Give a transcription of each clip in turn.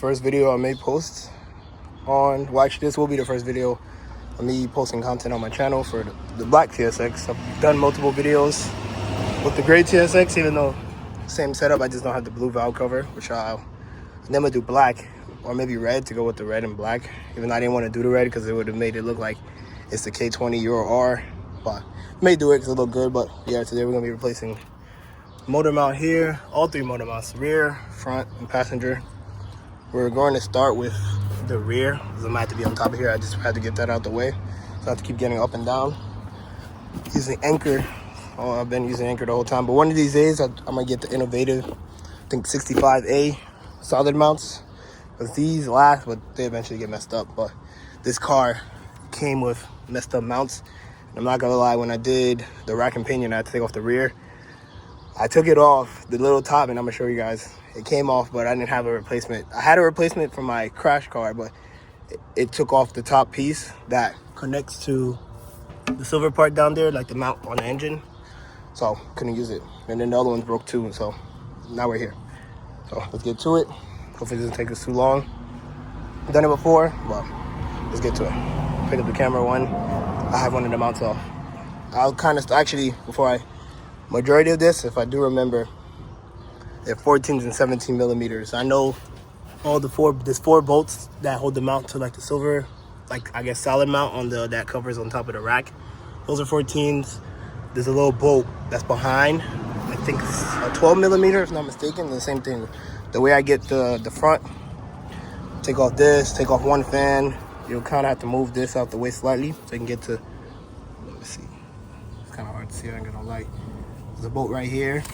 first video I may post on, well actually this will be the first video of me posting content on my channel for the black TSX. I've done multiple videos with the gray TSX, even though same setup, I just don't have the blue valve cover, which I'm gonna do black or maybe red to go with the red and black, even though I didn't want to do the red because it would have made it look like it's the K20 Euro R, but I may do it because it look good. But yeah, today we're gonna be replacing motor mount here, all three motor mounts, rear, front, and passenger. We're going to start with the rear because I'm gonna have to be on top of here. I just had to get that out the way, so I have to keep getting up and down using anchor. Oh, I've been using anchor the whole time, but one of these days I'm gonna get the innovative, I think 65A solid mounts, because these last, but they eventually get messed up. But this car came with messed up mounts, and I'm not gonna lie, when I did the rack and pinion, I had to take off the rear. I took it off, the little top, and I'm gonna show you guys. It came off, but I didn't have a replacement. I had a replacement for my crash car, but it took off the top piece that connects to the silver part down there, like the mount on the engine. So couldn't use it. And then the other one's broke too, so now we're here. So let's get to it. Hopefully it doesn't take us too long. I've done it before, but let's get to it. Pick up the camera one. I have one of the mounts off. I'll kind of, actually, majority of this, if I do remember, they're 14s and 17 millimeters. I know all there's four bolts that hold the mount to like the silver, like I guess solid mount on that covers on top of the rack. Those are 14s. There's a little bolt that's behind, I think it's a 12 millimeter if not mistaken. The same thing. The way I get the front, take off this, take off one fan. You'll kind of have to move this out the way slightly so you can get to, let me see. It's kind of hard to see, I ain't gonna lie. There's a bolt right here.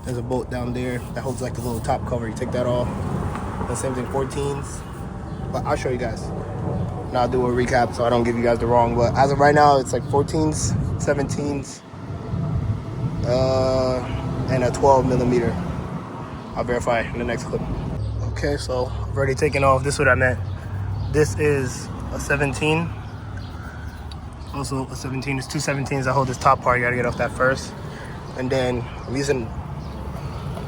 There's a bolt down there that holds like the little top cover. You take that off. The same thing, 14s. But I'll show you guys. Now I'll do a recap so I don't give you guys the wrong. But as of right now, it's like 14s, 17s, and a 12 millimeter. I'll verify in the next clip. Okay, so I've already taken off. This is what I meant. This is a 17. Also a 17. It's two 17s that hold this top part. You gotta get off that first. And then I'm using,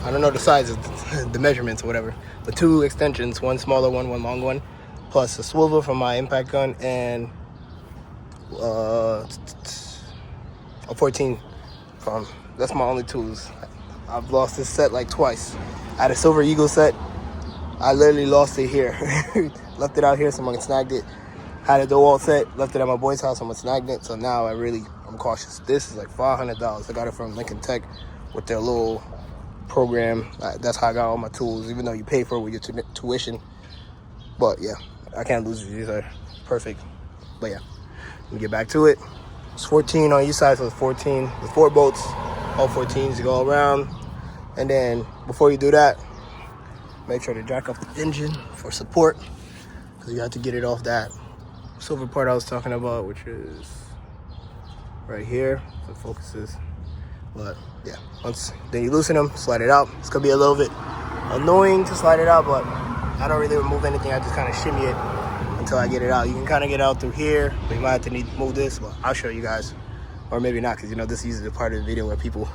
I don't know the size of the measurements or whatever, but two extensions, one smaller one, one long one, plus a swivel from my impact gun and a 14 from, that's my only tools. I've lost this set like twice. I had a Silver Eagle set. I literally lost it here. Left it out here, someone snagged it. Had a DeWalt set, left it at my boy's house, someone snagged it. So now I'm cautious. This is like $500. I got it from Lincoln Tech with their little program. That's how I got all my tools, even though you pay for it with your tuition. But yeah, I can't lose these. These are perfect. But yeah, let me get back to it. It's 14 on each side, so it's 14. There's 4 bolts, all 14s. You go around. And then before you do that, make sure to jack up the engine for support, because you have to get it off that silver part I was talking about, which is right here. So it focuses. But yeah, then you loosen them, slide it out. It's gonna be a little bit annoying to slide it out, but I don't really remove anything. I just kind of shimmy it until I get it out. You can kind of get out through here, but you might have to need to move this. But I'll show you guys, or maybe not, because this is usually the part of the video where people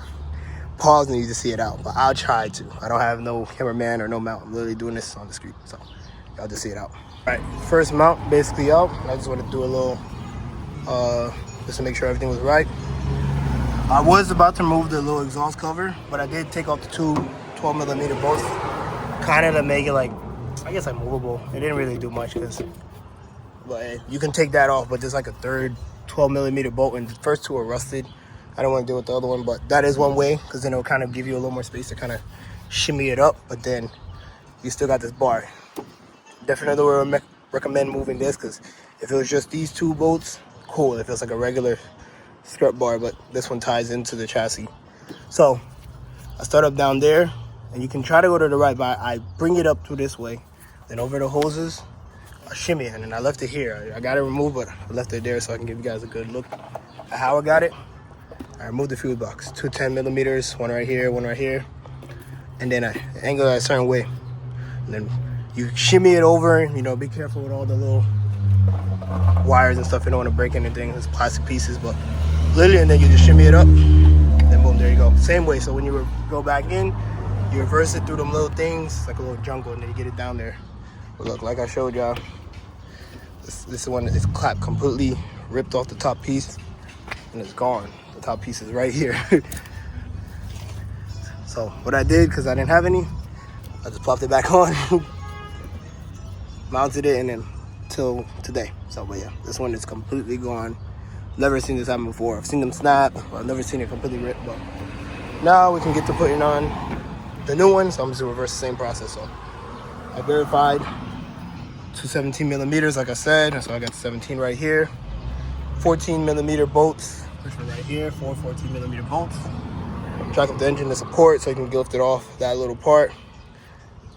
pause and you just see it out. But I'll try to. I don't have no cameraman or no mount. I'm literally doing this on the street, so y'all just see it out. All right, first mount basically out. I just want to do a little, just to make sure everything was right. I was about to remove the little exhaust cover, but I did take off the two 12 millimeter bolts, kind of to make it like, I guess like movable. It didn't really do much, but you can take that off, but there's like a third 12 millimeter bolt, and the first two are rusted. I don't want to deal with the other one, but that is one way, because then it'll kind of give you a little more space to kind of shimmy it up, but then you still got this bar. Definitely would recommend moving this, because if it was just these two bolts, cool. If it's like a regular strut bar, but this one ties into the chassis. So I start up down there, and you can try to go to the right, but I bring it up through this way, then over the hoses, I shimmy it, and then I left it here. I got it removed, but I left it there so I can give you guys a good look at how I got it. I removed the fuse box, two 10 millimeters, one right here, and then I angle it a certain way. And then you shimmy it over, be careful with all the little wires and stuff. You don't want to break anything, it's plastic pieces, but literally, and then you just shimmy it up, and then boom, there you go. Same way, so when you go back in, you reverse it through them little things, it's like a little jungle, and then you get it down there. But look, like I showed y'all, this one is clapped completely, ripped off the top piece, and it's gone. The top piece is right here. So what I did, because I didn't have any, I just popped it back on, mounted it, and then till today. So, but yeah, this one is completely gone. Never seen this happen before. I've seen them snap, but I've never seen it completely ripped. But now we can get to putting on the new one, so I'm just gonna reverse the same process. So I verified 217 millimeters, like I said, so I got the 17 right here. 14 millimeter bolts, which are right here, 14 millimeter bolts. Track up the engine to support so you can lift it off that little part,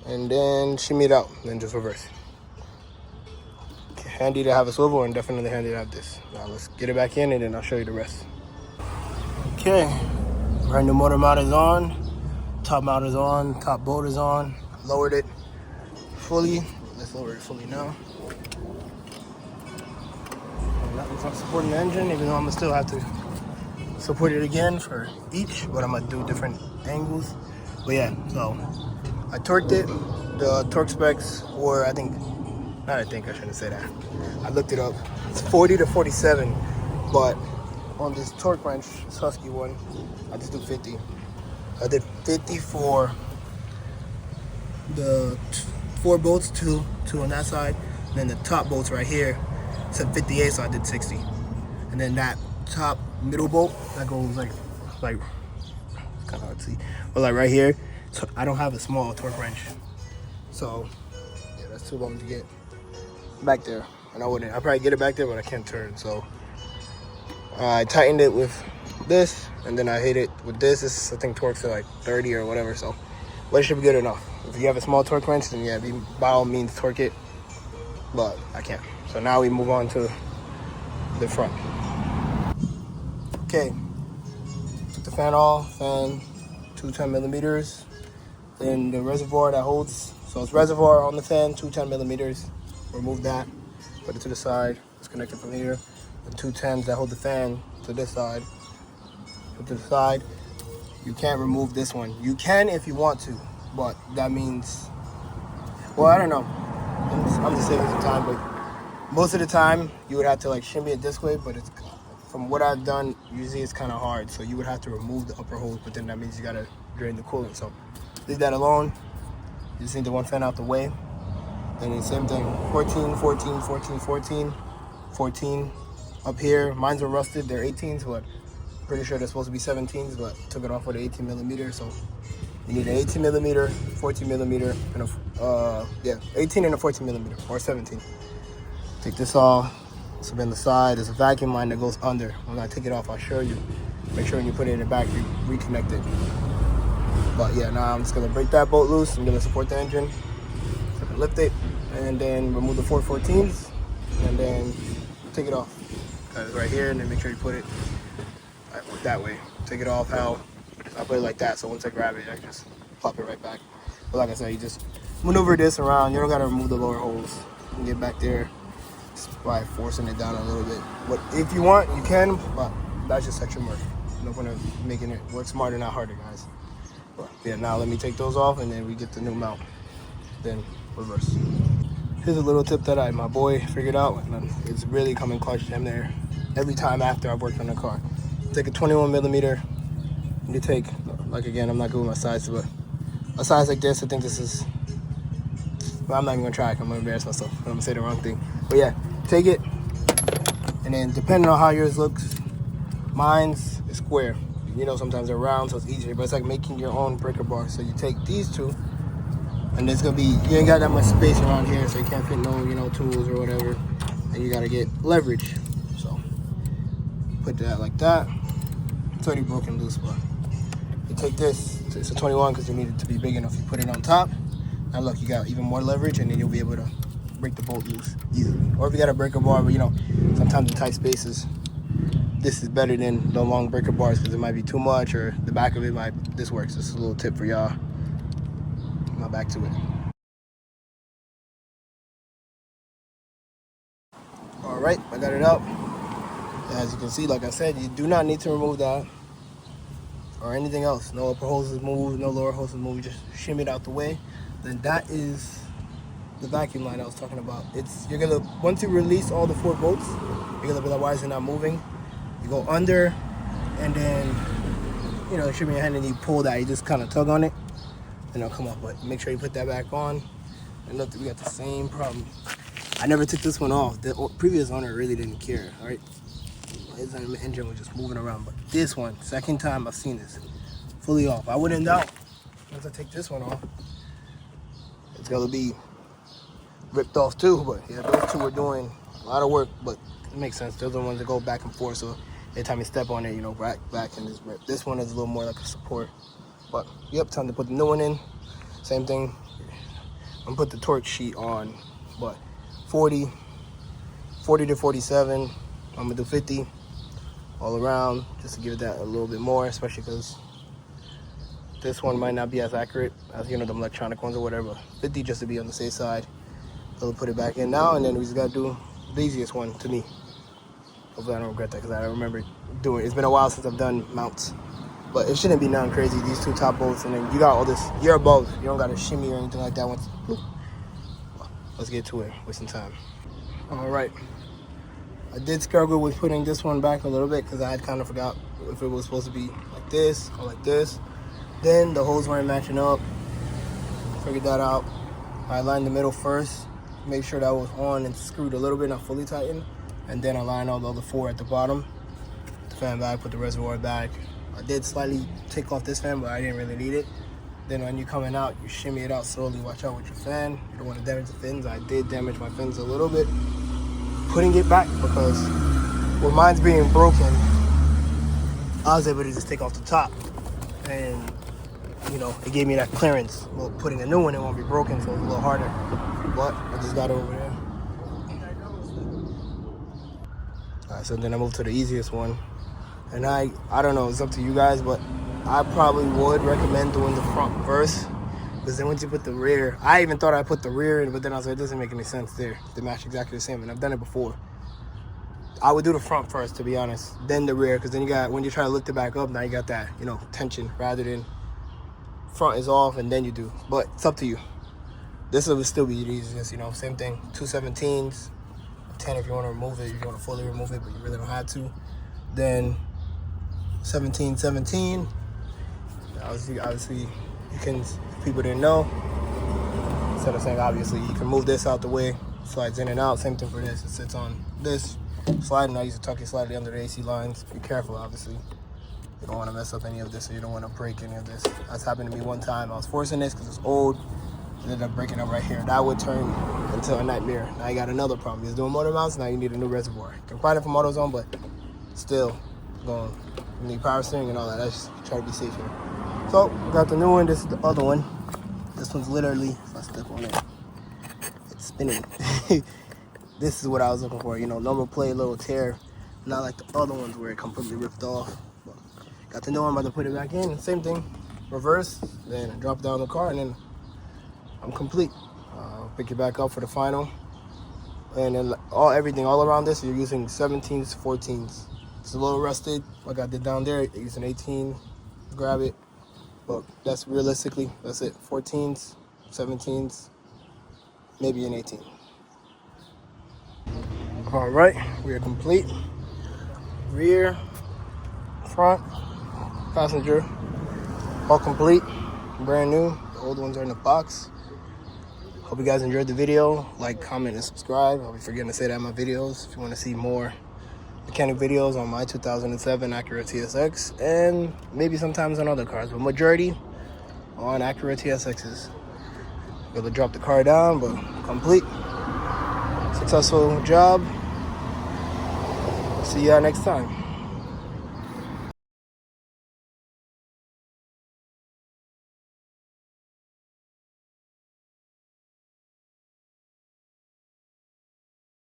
and then shimmy it out, then just reverse. Handy to have a swivel, and definitely handy to have this. Now let's get it back in, and then I'll show you the rest. Okay, brand new motor mount is on, top mount is on, top bolt is on. Lowered it fully. Let's lower it fully now. And that one's not supporting the engine, even though I'm gonna still have to support it again for each, but I'm gonna do different angles. But yeah, so I torqued it. The torque specs were, I shouldn't say that. I looked it up. It's 40 to 47, but on this torque wrench, this Husky one, I just do 50. I did 50 for the 4 bolts, two on that side, and then the top bolts right here said 58, so I did 60. And then that top middle bolt that goes like it's kind of hard to see, but like right here. So I don't have a small torque wrench, so yeah, that's too long to get back there, and I probably get it back there, but I can't turn. So I tightened it with this, and then I hit it with this. This I think torques at like 30 or whatever, so but it should be good enough. If you have a small torque wrench, then yeah, by all means torque it, but I can't. So now we move on to the front. Okay, took the fan off, fan 210 millimeters. Then the reservoir that holds, so it's reservoir on the fan, 210 millimeters. Remove that, put it to the side, it's connected from here. The 210s that hold the fan to this side, put to the side. You can't remove this one. You can if you want to, but that means, well, I don't know. I'm just saving some time, but most of the time you would have to like shimmy it this way, but it's, from what I've done, usually it's kind of hard. So you would have to remove the upper hose, but then that means you gotta drain the coolant. So leave that alone. You just need the one fan out the way. Then the same thing, 14, 14, 14, 14, 14 up here. Mines were rusted, they're 18s, but pretty sure they're supposed to be 17s, but took it off with an 18 millimeter. So you need an 18 millimeter, 14 millimeter, and 18 and a 14 millimeter, or 17. Take this off. So then the side, there's a vacuum line that goes under. When I take it off, I'll show you. Make sure when you put it in the back, you reconnect it. But yeah, now I'm just gonna break that bolt loose. I'm gonna support the engine. So I can lift it, and then remove the 414s, and then take it off. Got it right here, and then make sure you put it that way. Take it off how I put it like that. So once I grab it, I can just plop it right back. But like I said, you just maneuver this around. You don't gotta remove the lower holes. You can get back there just by forcing it down a little bit. But if you want, you can, but that's just extra work. No point of making it work smarter, not harder, guys. But yeah, now let me take those off, and then we get the new mount. Then reverse. Here's a little tip that my boy figured out, and it's really coming clutch damn there every time after I've worked on the car. Take a 21 millimeter. You take, like again, I'm not good with my size, but a size like this, I think this is, well, I'm not even gonna try it. I'm gonna embarrass myself. I'm gonna say the wrong thing. But yeah, take it, and then depending on how yours looks, mine's is square. You know, sometimes they're round, so it's easier, but it's like making your own breaker bar. So you take these two, and there's gonna be, you ain't got that much space around here, so you can't fit no, tools or whatever, and you gotta get leverage. So put that like that. It's already broken loose, but you take this, it's a 21 because you need it to be big enough. You put it on top. Now look, you got even more leverage, and then you'll be able to break the bolt loose easily. Or if you got a breaker bar, but sometimes in tight spaces, this is better than the long breaker bars because it might be too much, or the back of it this works. This is a little tip for y'all. Now back to it. All right, I got it out. As you can see, like I said, you do not need to remove that or anything else. No upper hoses moved, no lower hoses moved. Just shimmy it out the way. Then that is the vacuum line I was talking about. You're gonna, once you release all the 4 bolts, you're gonna be like, why is it not moving? You go under, and then, you know, should be your hand and you pull that, you just kind of tug on it, and it'll come up. But make sure you put that back on. And look, we got the same problem. I never took this one off. The previous owner really didn't care, all right? His engine was just moving around. But this one, second time I've seen this, fully off. I wouldn't doubt, once I take this one off, it's gonna be ripped off too. But yeah, those two were doing a lot of work, but it makes sense. Those are the ones that go back and forth, so every time you step on it, you know, back and just rip. This one is a little more like a support. But yep, time to put the new one in. Same thing. I'm gonna put the torque sheet on, but 40 to 47. I'm gonna do 50 all around, just to give it that a little bit more, especially because this one might not be as accurate as, you know, the electronic ones or whatever. 50 just to be on the safe side. So we'll put it back in now, and then we just gotta do the easiest one to me. Hopefully I don't regret that, because I remember doing it. It's been a while since I've done mounts, but it shouldn't be nothing crazy. These 2 top bolts, and then you got all this. You're above. You don't gotta shimmy or anything like that. Once, let's get to it. Waste some time. All right. I did struggle with putting this one back a little bit because I had kind of forgot if it was supposed to be like this or like this. Then the holes weren't matching up. Figured that out. I lined the middle first. Make sure that was on and screwed a little bit, not fully tightened. And then I lined all the other 4 at the bottom. Put the fan back, put the reservoir back. I did slightly take off this fan, but I didn't really need it. Then when you're coming out, you shimmy it out slowly. Watch out with your fan. You don't want to damage the fins. I did damage my fins a little bit putting it back, because with mine's being broken, I was able to just take off the top, and you know, it gave me that clearance. Well, putting a new one, it won't be broken, so it's a little harder. But I just got it over there. All right, so then I moved to the easiest one, and I don't know, it's up to you guys, but I probably would recommend doing the front first, because then once you put the rear, I even thought I put the rear in, but then I was like, it doesn't make any sense there. They match exactly the same, and I've done it before. I would do the front first, to be honest, then the rear, because then you got, when you try to lift it back up, now you got that, you know, tension, rather than front is off and then you do. But it's up to you. This will still be the easiest, you know, same thing. 2 17s, 10 if you want to remove it, if you want to fully remove it, but you really don't have to. Then 17, 17. Obviously, you can, if people didn't know, instead of saying obviously, you can move this out the way, slides in and out. Same thing for this. It sits on this sliding. I used to tuck it slightly under the AC lines. Be careful, obviously. You don't want to mess up any of this, so you don't want to break any of this. That's happened to me one time. I was forcing this because it's old. I ended up breaking up right here. That would turn into a nightmare. Now you got another problem. You're doing motor mounts, now you need a new reservoir. You can find it from AutoZone, but still, you need power steering and all that. Let's try to be safe here. So, got the new one. This is the other one. This one's literally, if I step on it, it's spinning. This is what I was looking for. You know, number plate, little tear. Not like the other ones where it completely ripped off. But got the new one, I'm about to put it back in. Same thing, reverse, then drop down the car, and then I'm complete. Pick it back up for the final. And then everything all around this, you're using 17s, 14s. It's a little rusted, like I did down there. Use an 18, grab it. But that's realistically, that's it. 14s, 17s, maybe an 18. All right, we are complete. Rear, front, passenger, all complete, brand new. The old ones are in the box. Hope you guys enjoyed the video. Like, comment, and subscribe. I'll be forgetting to say that in my videos. If you want to see more mechanic videos on my 2007 Acura Tsx, and maybe sometimes on other cars, but majority on Acura Tsx's. Able to drop the car down, but complete. Successful job. See y'all next time.